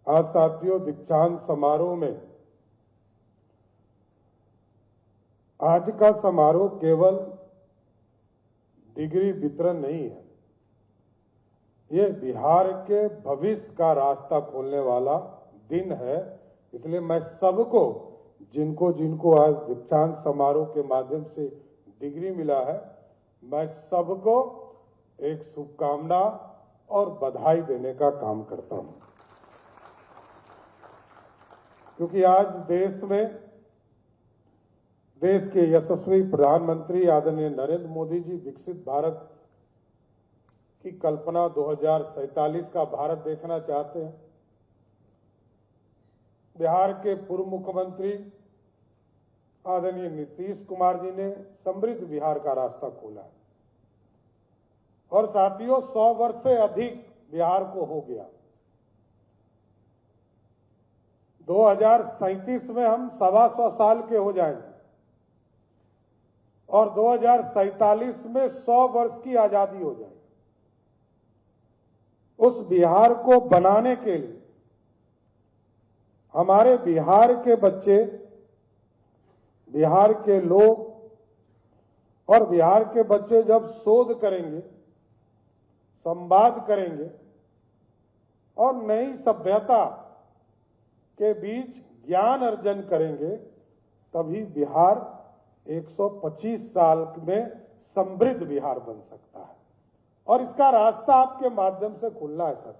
आज साथियों, दीक्षांत समारोह में आज का समारोह केवल डिग्री वितरण नहीं है, ये बिहार के भविष्य का रास्ता खोलने वाला दिन है। इसलिए मैं सबको, जिनको जिनको आज दीक्षांत समारोह के माध्यम से डिग्री मिला है, मैं सबको एक शुभकामना और बधाई देने का काम करता हूं, क्योंकि आज देश के यशस्वी प्रधानमंत्री आदरणीय नरेंद्र मोदी जी विकसित भारत की कल्पना 2047 का भारत देखना चाहते हैं। बिहार के पूर्व मुख्यमंत्री आदरणीय नीतीश कुमार जी ने समृद्ध बिहार का रास्ता खोला है और साथियों 100 वर्ष से अधिक बिहार को हो गया। 2037 में हम 125 साल के हो जाएंगे और 2047 में 100 वर्ष की आजादी हो जाएगी। उस बिहार को बनाने के लिए हमारे बिहार के बच्चे, बिहार के लोग और बिहार के बच्चे जब शोध करेंगे, संवाद करेंगे और नई सभ्यता के बीच ज्ञान अर्जन करेंगे, तभी बिहार 125 साल में समृद्ध बिहार बन सकता है। और इसका रास्ता आपके माध्यम से खुलना है सच,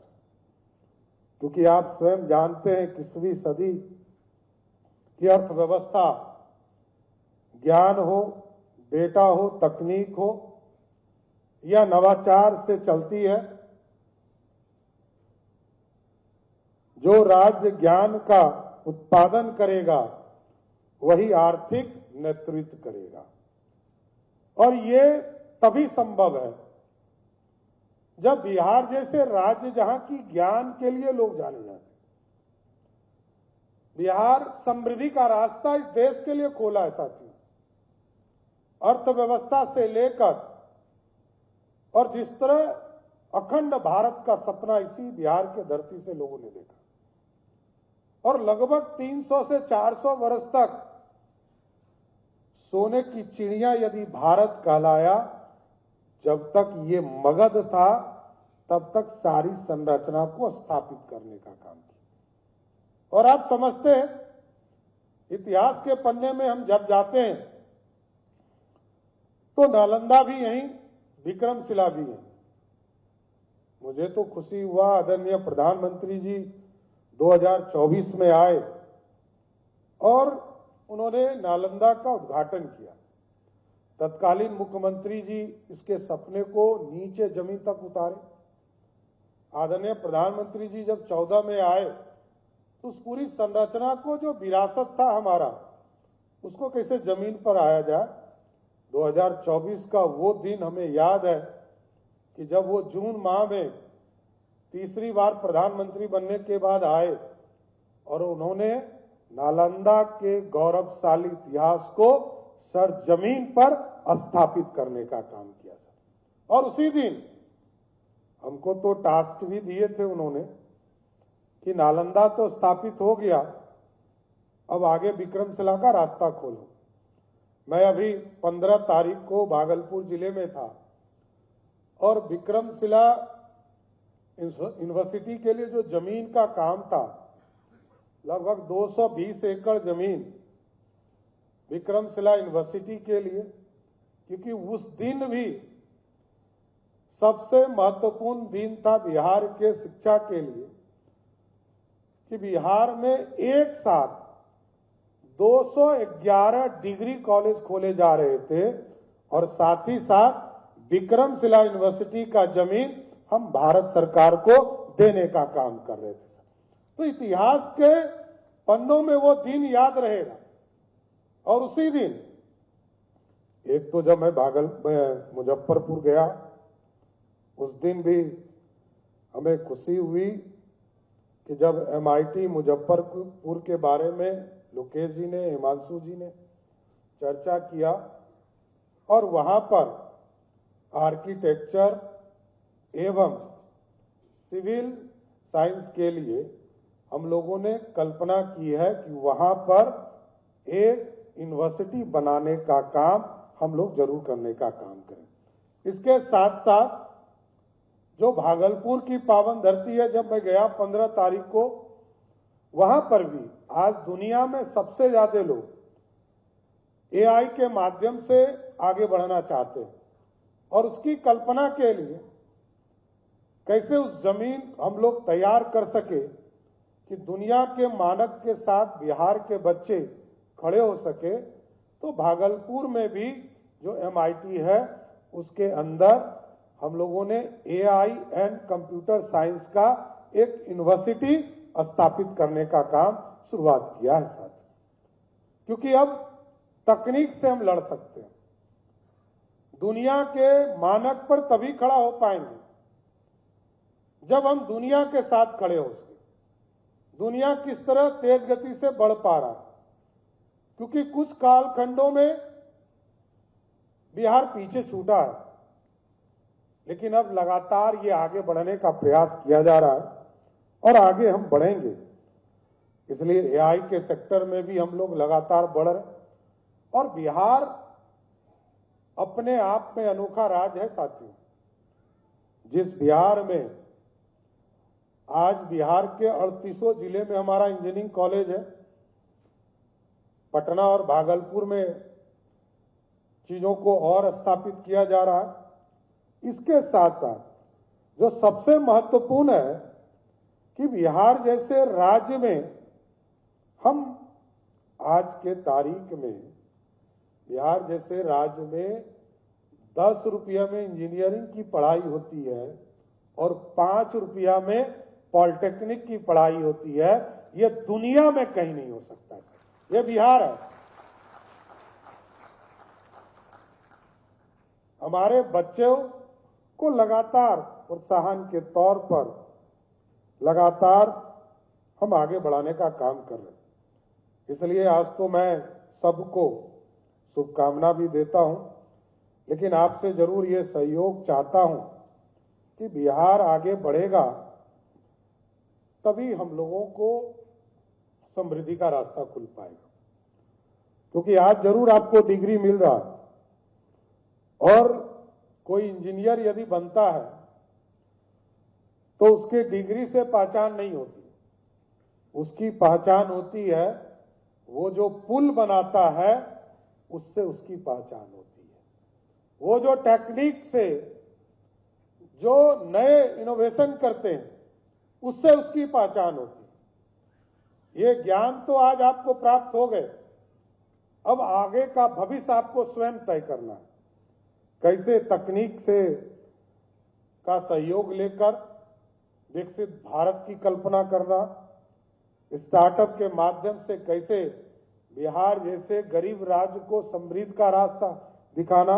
क्योंकि आप स्वयं जानते हैं 21वीं सदी की अर्थव्यवस्था ज्ञान हो, डेटा हो, तकनीक हो या नवाचार से चलती है। जो राज्य ज्ञान का उत्पादन करेगा वही आर्थिक नेतृत्व करेगा, और ये तभी संभव है जब बिहार जैसे राज्य, जहां की ज्ञान के लिए लोग जाने जाते हैं, बिहार समृद्धि का रास्ता इस देश के लिए खोला है साथियों। अर्थव्यवस्था से लेकर और जिस तरह अखंड भारत का सपना इसी बिहार के धरती से लोगों ने देखा, और लगभग 300 से 400 वर्ष तक सोने की चिड़िया यदि भारत कहलाया, जब तक ये मगध था तब तक सारी संरचना को स्थापित करने का काम किया। और आप समझते हैं, इतिहास के पन्ने में हम जब जाते हैं तो नालंदा भी यहीं, विक्रमशिला भी है। मुझे तो खुशी हुआ, आदरणीय प्रधानमंत्री जी 2024 में आए और उन्होंने नालंदा का उद्घाटन किया। तत्कालीन मुख्यमंत्री जी इसके सपने को नीचे जमीन तक उतारे। आदरणीय प्रधानमंत्री जी जब 14 में आए तो उस पूरी संरचना को, जो विरासत था हमारा, उसको कैसे जमीन पर आया जाए। 2024 का वो दिन हमें याद है कि जब वो जून माह में तीसरी बार प्रधानमंत्री बनने के बाद आए और उन्होंने नालंदा के गौरवशाली इतिहास को सर जमीन पर स्थापित करने का काम किया सर। और उसी दिन हमको तो टास्क भी दिए थे उन्होंने कि नालंदा तो स्थापित हो गया, अब आगे विक्रमशिला का रास्ता खोलो। मैं अभी 15 तारीख को भागलपुर जिले में था और विक्रमशिला यूनिवर्सिटी के लिए जो जमीन का काम था, लगभग 220 एकड़ जमीन विक्रमशिला यूनिवर्सिटी के लिए, क्योंकि उस दिन भी सबसे महत्वपूर्ण दिन था बिहार के शिक्षा के लिए, कि बिहार में एक साथ 211 डिग्री कॉलेज खोले जा रहे थे और साथ ही साथ विक्रमशिला यूनिवर्सिटी का जमीन हम भारत सरकार को देने का काम कर रहे थे। तो इतिहास के पन्नों में वो दिन याद रहेगा। और उसी दिन, एक तो जब मैं मुजफ्फरपुर गया, उस दिन भी हमें खुशी हुई कि जब MIT मुजफ्फरपुर के बारे में लोकेश जी ने, हिमांशु जी ने चर्चा किया और वहां पर आर्किटेक्चर एवं सिविल साइंस के लिए हम लोगों ने कल्पना की है कि वहां पर एक यूनिवर्सिटी बनाने का काम हम लोग जरूर करने का काम करें। इसके साथ साथ जो भागलपुर की पावन धरती है, जब मैं गया 15 तारीख को, वहां पर भी आज दुनिया में सबसे ज्यादा लोग एआई के माध्यम से आगे बढ़ना चाहते हैं और उसकी कल्पना के लिए कैसे उस जमीन हम लोग तैयार कर सके कि दुनिया के मानक के साथ बिहार के बच्चे खड़े हो सके, तो भागलपुर में भी जो एमआईटी है उसके अंदर हम लोगों ने एआई एंड कंप्यूटर साइंस का एक यूनिवर्सिटी स्थापित करने का काम शुरुआत किया है साथ, क्योंकि अब तकनीक से हम लड़ सकते हैं। दुनिया के मानक पर तभी खड़ा हो पाएंगे जब हम दुनिया के साथ खड़े हो सके। दुनिया किस तरह तेज गति से बढ़ पा रहा है, क्योंकि कुछ कालखंडों में बिहार पीछे छूटा है, लेकिन अब लगातार ये आगे बढ़ने का प्रयास किया जा रहा है और आगे हम बढ़ेंगे। इसलिए एआई के सेक्टर में भी हम लोग लगातार बढ़ रहे और बिहार अपने आप में अनोखा राज्य है साथियों। जिस बिहार में आज बिहार के 38 जिले में हमारा इंजीनियरिंग कॉलेज है, पटना और भागलपुर में चीजों को और स्थापित किया जा रहा है। इसके साथ साथ जो सबसे महत्वपूर्ण है कि बिहार जैसे राज्य में हम आज के तारीख में बिहार जैसे राज्य में 10 रुपया में इंजीनियरिंग की पढ़ाई होती है और 5 रुपया में पॉलिटेक्निक की पढ़ाई होती है। यह दुनिया में कहीं नहीं हो सकता, यह बिहार है। हमारे बच्चों को लगातार प्रोत्साहन के तौर पर लगातार हम आगे बढ़ाने का काम कर रहे हैं। इसलिए आज तो मैं सबको शुभकामना भी देता हूं, लेकिन आपसे जरूर ये सहयोग चाहता हूं कि बिहार आगे बढ़ेगा तभी हम लोगों को समृद्धि का रास्ता खुल पाएगा। क्योंकि आज जरूर आपको डिग्री मिल रहा है और कोई इंजीनियर यदि बनता है तो उसके डिग्री से पहचान नहीं होती, उसकी पहचान होती है वो जो पुल बनाता है उससे उसकी पहचान होती है। वो जो टेक्निक से जो नए इनोवेशन करते हैं उससे उसकी पहचान होती है। ये ज्ञान तो आज आपको प्राप्त हो गए, अब आगे का भविष्य आपको स्वयं तय करना है। कैसे तकनीक से का सहयोग लेकर विकसित भारत की कल्पना करना, स्टार्टअप के माध्यम से कैसे बिहार जैसे गरीब राज्य को समृद्धि का रास्ता दिखाना,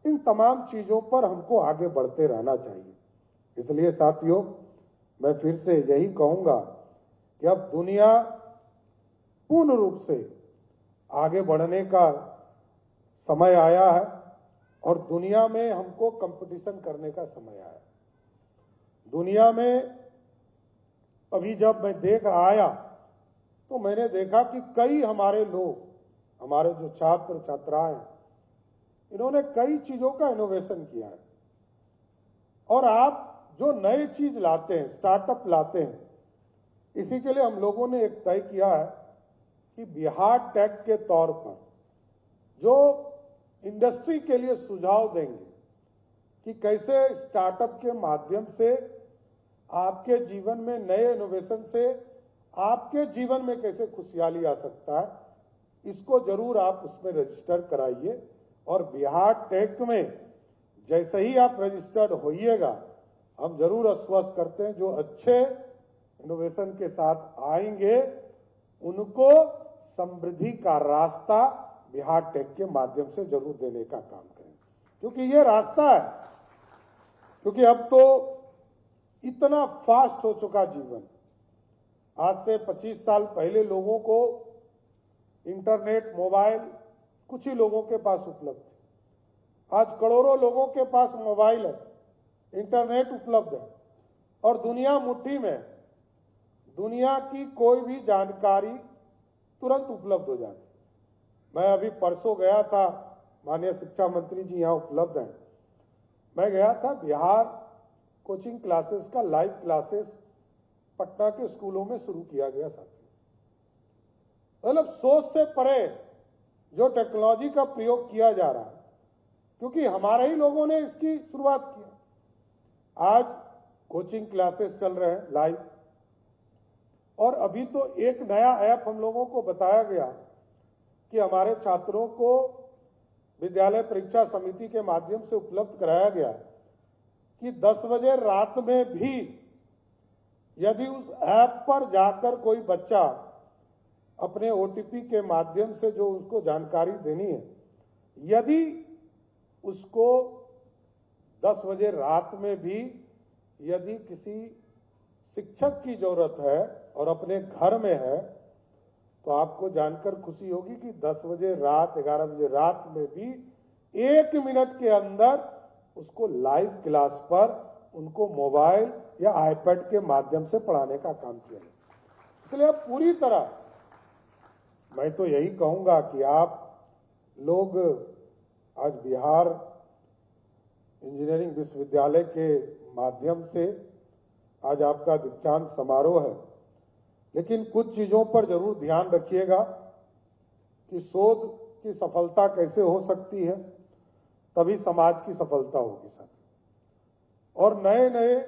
इन तमाम चीजों पर हमको आगे बढ़ते रहना चाहिए। इसलिए साथियों, मैं फिर से यही कहूंगा कि अब दुनिया पूर्ण रूप से आगे बढ़ने का समय आया है और दुनिया में हमको कंपटीशन करने का समय आया है। दुनिया में अभी जब मैं देख आया तो मैंने देखा कि कई हमारे लोग, हमारे जो छात्र छात्राएं, इन्होंने कई चीजों का इनोवेशन किया है। और आप जो नई चीज लाते हैं, स्टार्टअप लाते हैं, इसी के लिए हम लोगों ने एक तय किया है कि बिहार टेक के तौर पर जो इंडस्ट्री के लिए सुझाव देंगे कि कैसे स्टार्टअप के माध्यम से आपके जीवन में नए इनोवेशन से आपके जीवन में कैसे खुशहाली आ सकता है, इसको जरूर आप उसमें रजिस्टर कराइए। और बिहार टेक में जैसे ही आप रजिस्टर्ड होइएगा, हम जरूर आश्वस्त करते हैं जो अच्छे इनोवेशन के साथ आएंगे उनको समृद्धि का रास्ता बिहार टेक के माध्यम से जरूर देने का काम करें, क्योंकि ये रास्ता है। क्योंकि अब तो इतना फास्ट हो चुका जीवन, आज से 25 साल पहले लोगों को इंटरनेट, मोबाइल कुछ ही लोगों के पास उपलब्ध है। आज करोड़ों लोगों के पास मोबाइल है, इंटरनेट उपलब्ध है और दुनिया मुट्ठी में। दुनिया की कोई भी जानकारी तुरंत उपलब्ध हो जाती। मैं अभी परसों गया था, माननीय शिक्षा मंत्री जी यहाँ उपलब्ध हैं, मैं गया था बिहार कोचिंग क्लासेस का लाइव क्लासेस पटना के स्कूलों में शुरू किया गया साथी। मतलब सोच से परे जो टेक्नोलॉजी का प्रयोग किया जा रहा है, क्योंकि हमारे ही लोगों ने इसकी शुरुआत किया। आज कोचिंग क्लासेस चल रहे हैं लाइव, और अभी तो एक नया ऐप हम लोगों को बताया गया कि हमारे छात्रों को विद्यालय परीक्षा समिति के माध्यम से उपलब्ध कराया गया कि 10 बजे रात में भी यदि उस ऐप पर जाकर कोई बच्चा अपने ओटीपी के माध्यम से जो उसको जानकारी देनी है, यदि उसको 10 बजे रात में भी यदि किसी शिक्षक की जरूरत है और अपने घर में है, तो आपको जानकर खुशी होगी कि 10 बजे रात, 11 बजे रात में भी 1 मिनट के अंदर उसको लाइव क्लास पर उनको मोबाइल या आईपैड के माध्यम से पढ़ाने का काम किया। इसलिए पूरी तरह मैं तो यही कहूंगा कि आप लोग आज बिहार इंजीनियरिंग विश्वविद्यालय के माध्यम से आज आपका दीक्षांत समारोह है, लेकिन कुछ चीजों पर जरूर ध्यान रखिएगा कि शोध की सफलता कैसे हो सकती है, तभी समाज की सफलता होगी साथी। और नए नए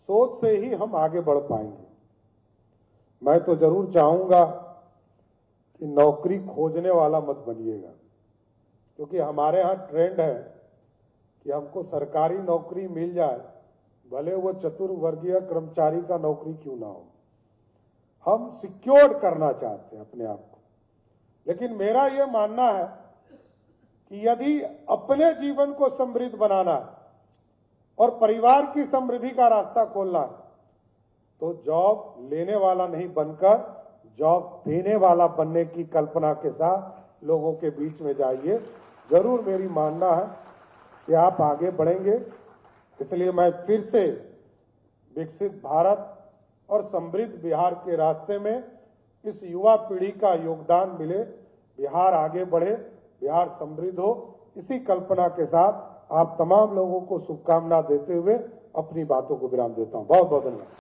सोच से ही हम आगे बढ़ पाएंगे। मैं तो जरूर चाहूंगा कि नौकरी खोजने वाला मत बनिएगा, क्योंकि हमारे यहाँ ट्रेंड है कि हमको सरकारी नौकरी मिल जाए, भले वो चतुर्वर्गीय कर्मचारी का नौकरी क्यों ना हो। हम सिक्योर्ड करना चाहते हैं अपने आप को। लेकिन मेरा ये मानना है कि यदि अपने जीवन को समृद्ध बनाना है और परिवार की समृद्धि का रास्ता खोलना है, तो जॉब लेने वाला नहीं बनकर जॉब देने वाला बनने की कल्पना के साथ लोगों के बीच में जाइए। जरूर मेरी मानना है कि आप आगे बढ़ेंगे। इसलिए मैं फिर से विकसित भारत और समृद्ध बिहार के रास्ते में इस युवा पीढ़ी का योगदान मिले, बिहार आगे बढ़े, बिहार समृद्ध हो, इसी कल्पना के साथ आप तमाम लोगों को शुभकामना देते हुए अपनी बातों को विराम देता हूं। बहुत बहुत धन्यवाद।